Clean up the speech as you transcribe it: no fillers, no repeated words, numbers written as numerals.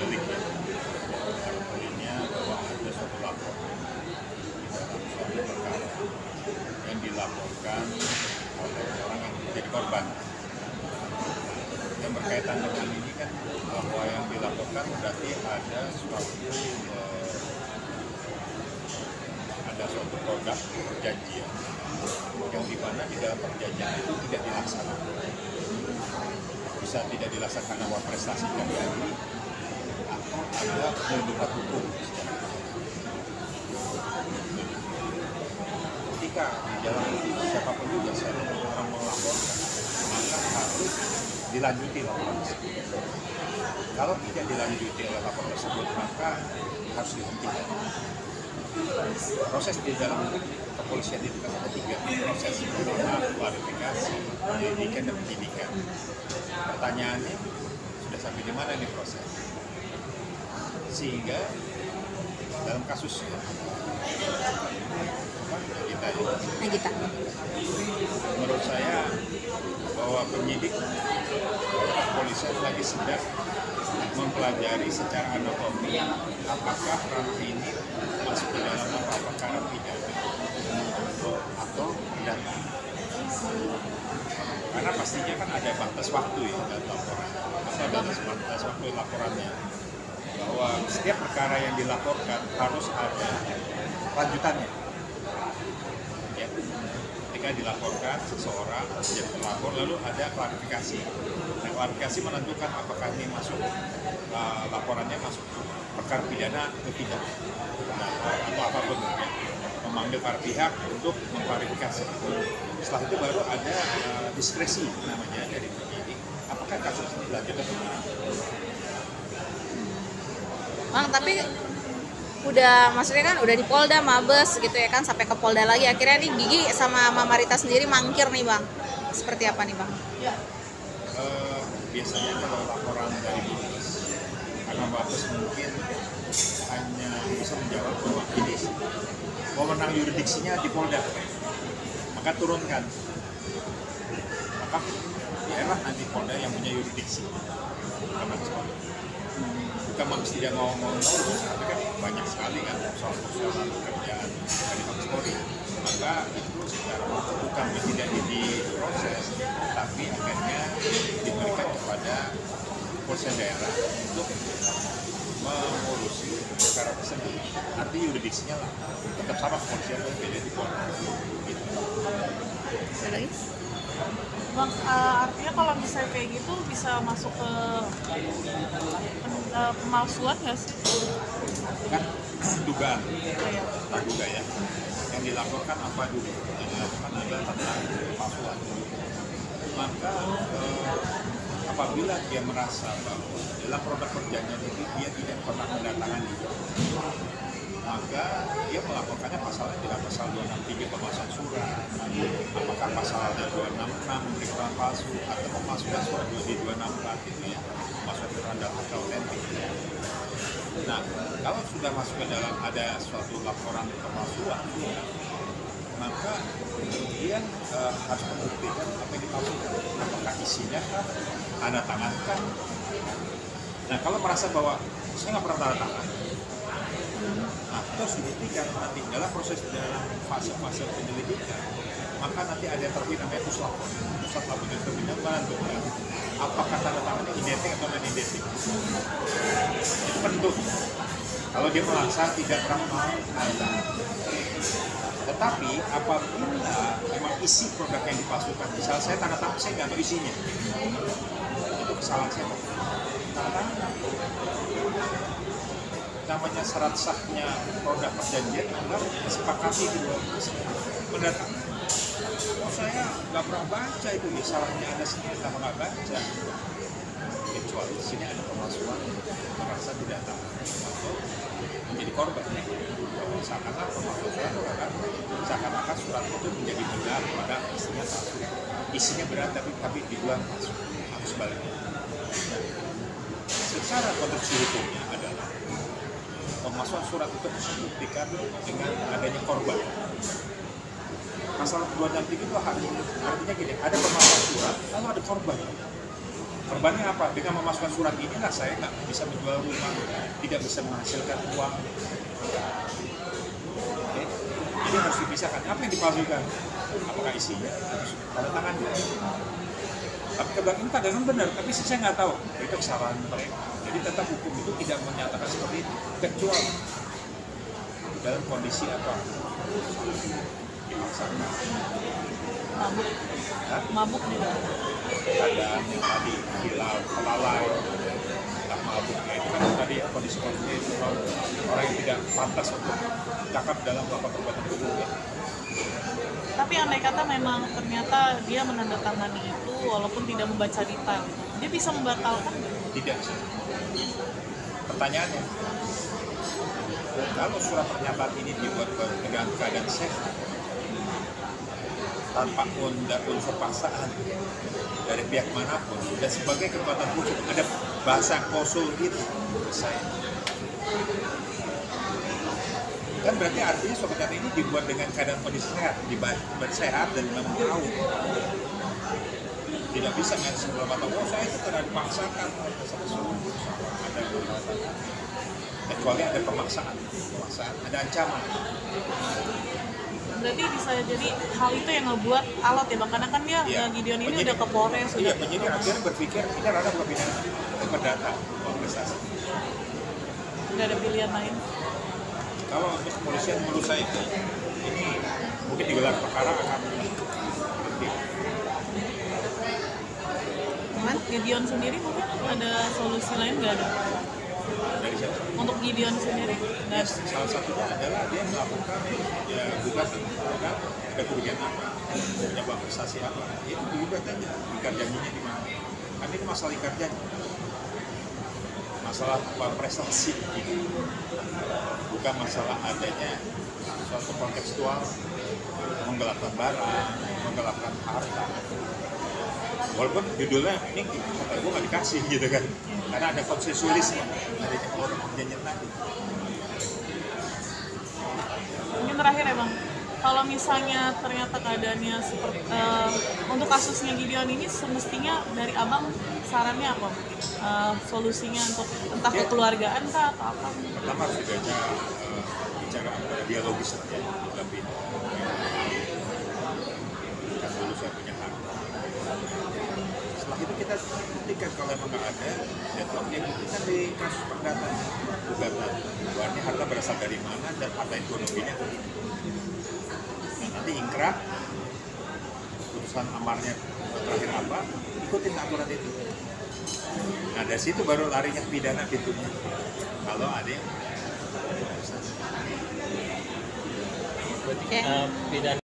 delik ya. Poinnya bahwa ada suatu lapor di dalam suatu perkara yang dilaporkan oleh orang yang menjadi korban. Yang berkaitan dengan ini kan bahwa yang dilaporkan berarti ada suatu produk perjanjian yang dimana di dalam perjanjian itu tidak dilaksanakan. Bisa tidak dilaksanakan karena prestasi tidak jadi atau ada penyelundupan hukum. Ketika di dalam itu siapapun juga orang melaporkan, maka harus dilanjuti laporan tersebut. Kalau tidak dilanjuti oleh laporan tersebut, maka harus dihentikan. Proses di dalam kepolisian itu kan ada 3 proses, pertama klarifikasi, penyelidikan, dan penyidikan. Pertanyaannya, sudah sampai di mana nih proses? Sehingga dalam kasusnya Nagita. Menurut saya bahwa penyidik kepolisian lagi sedang mempelajari secara anatomi apakah rantai ini masuk ke dalam perkara pidana atau pidana. Karena pastinya kan ada batas waktu ya dalam laporan. Ada batas waktu laporannya bahwa setiap perkara yang dilaporkan harus ada lanjutannya. Ya. Ketika dilaporkan seseorang menjadi pelapor lalu ada klarifikasi. Nah, klarifikasi menentukan apakah ini masuk laporannya masuk perkara pidana atau tidak. Nah, atau apapun ya. Memanggil para pihak untuk mengklarifikasi. Setelah itu baru ada diskresi namanya dari penyidik. Apakah kasus ini dilanjutkan atau tidak? Bang, tapi maksudnya kan udah di Polda, Mabes gitu ya kan, sampai ke Polda lagi. Akhirnya nih Gigi sama Mama Rita sendiri mangkir nih Bang. Seperti apa nih Bang? Biasanya kalau laporan dari Mabes, karena Mabes mungkin hanya bisa menjawab bahwa ini wewenang yuridiksinya di Polda, maka turunkan. Maka biarlah nanti Polda yang punya yuridiksi. Bukan Mabes tidak mau ngurus, tapi kan banyak sekali kan soal-soal pekerjaan dari Mabes Polri. Maka itu secara bukan tidak diproses, tapi akhirnya diberikan kepada polisi daerah untuk mengurusi perkara tersebut. Arti yuridiksinya lah tetap sama kepolisian, tapi beda di Polri. Gitu. Bang, artinya kalau misalnya kayak gitu bisa masuk ke pemalsuan nggak sih? Kan dugaan, praduga ya. Yang dilaporkan apa dulu? Yang dilaporkan adalah tentang pemalsuan. Maka apabila dia merasa bahwa dalam produk perjanjian itu dia tidak pernah mendatangani, maka dia melaporkannya pasalnya tidak pasal 263 pemalsuan surat, apakah pasalnya 266 pemeriksaan palsu atau pemalsuan surat di 264 itu ya, pemalsuan terhadap akta otentik. Nah, kalau sudah masuk ke dalam ada suatu laporan pemalsuan, maka dia harus membuktikan apa yang dipalsukan, apakah isinya tanda tangan kan. Nah, kalau merasa bahwa saya nggak pernah tanda tangan, nah, terus dibuktikan nanti dalam proses dalam fase-fase penyelidikan, maka nanti ada yang terpilih namanya pusat labor yang terpilih menentukan apakah tanda tangannya identik atau non identik. Itu penentu. Kalau dia merasa tidak pernah tanda tangan. Tetapi apabila memang isi produk yang dipalsukan, misalnya saya tanda tangan, saya nggak tahu isinya, itu kesalahan saya. Tanda tangan. Namanya syarat sahnya produk perjanjian adalah disepakati dua mendatang. Saya nggak pernah baca itu, ya salahnya ada sendiri sama nggak baca. Kecuali di sini ada pemalsuan, merasa tidak tahu atau menjadi korban. Seakan-akan pemalsuan kan, seakan-akan surat itu menjadi benar pada isinya palsu. Isinya benar tapi dijual palsu. Atau sebaliknya. Secara konstruksi hukumnya adalah pemalsuan surat itu harus dibuktikan dengan adanya korban. Pasal 263 itu artinya gini, ada pemalsuan surat, lalu ada korban. Korbannya apa? Dengan memasukkan surat inilah saya nggak bisa menjual rumah, tidak bisa menghasilkan uang. Oke. Jadi harus dipisahkan. Apa yang dipalsukan? Apakah isinya? Harus tanda tangan. Tapi kebang ini kadang-kadang benar, tapi saya nggak tahu. Itu kesalahan mereka. Jadi tetap hukum itu tidak menyatakan seperti itu, kecuali dalam kondisi apa? Dipaksakan. Mabuk. Hah? Mabuk juga. Keadaan yang tadi hilau, kelalai, tak mabuk, ya itu kan tadi kondisi-kondisi itu orang yang tidak pantas untuk cakap dalam melakukan perbuatan buruk ya. Tapi andai kata memang ternyata dia menandatangani itu walaupun tidak membaca detail, dia bisa membatalkan nggak? Tidak bisa. Pertanyaannya, kalau surat pernyataan ini dibuat dengan keadaan sehat, tanpa unsur paksaan dari pihak manapun, dan sebagai kekuatan hukum ada bahasa klausul itu, saya kan berarti artinya surat pernyataan ini dibuat dengan keadaan kondisi sehat, dibuat sehat dan memang tahu. Tidak bisa kan sebelum atau saya itu karena dipaksakan ada kecuali ada pemaksaan, ada ancaman. Berarti bisa jadi hal itu yang ngebuat alot ya bang, karena kan dia Gideon ini udah ke Polres, iya, penyidik akhirnya berpikir ini rada pembinaan perdata organisasi. Udah ada pilihan lain. Kalau untuk kepolisian menurut saya ini mungkin digelar perkara akan lebih. Gideon sendiri mungkin ada solusi lain nggak ada? Dari siapa? Untuk Gideon sendiri? Ya, salah satunya adalah dia melakukan ya gugatan, kan ada kerugian apa, penyebab prestasi apa, itu digugat aja, ikat janjinya di mana. Kan ini masalah ikat janji, masalah prestasi, gitu. Bukan masalah adanya suatu kontekstual menggelapkan barang, menggelapkan harta. Walaupun judulnya ini kata gue nggak dikasih gitu kan, karena ada konsensualisme, adanya orang perjanjian tadi. Mungkin terakhir ya bang, kalau misalnya ternyata keadaannya seperti untuk kasusnya Gideon ini semestinya dari abang sarannya apa mungkin? Solusinya untuk entah kekeluargaan kah atau apa? Pertama harus dibaca bicara dialogis lah ya, tapi kan dulu saya punya hak. Setelah itu kita buktikan kalau memang nggak ada deadlock, ya buktikan di kasus perdata gugatan. Artinya harta berasal dari mana dan harta ekonominya. Nah, nanti ingkrah, putusan amarnya terakhir apa, ikutin aturan itu. Nah dari situ baru larinya pidana pintunya. Kalau ada yang Oke. Pidana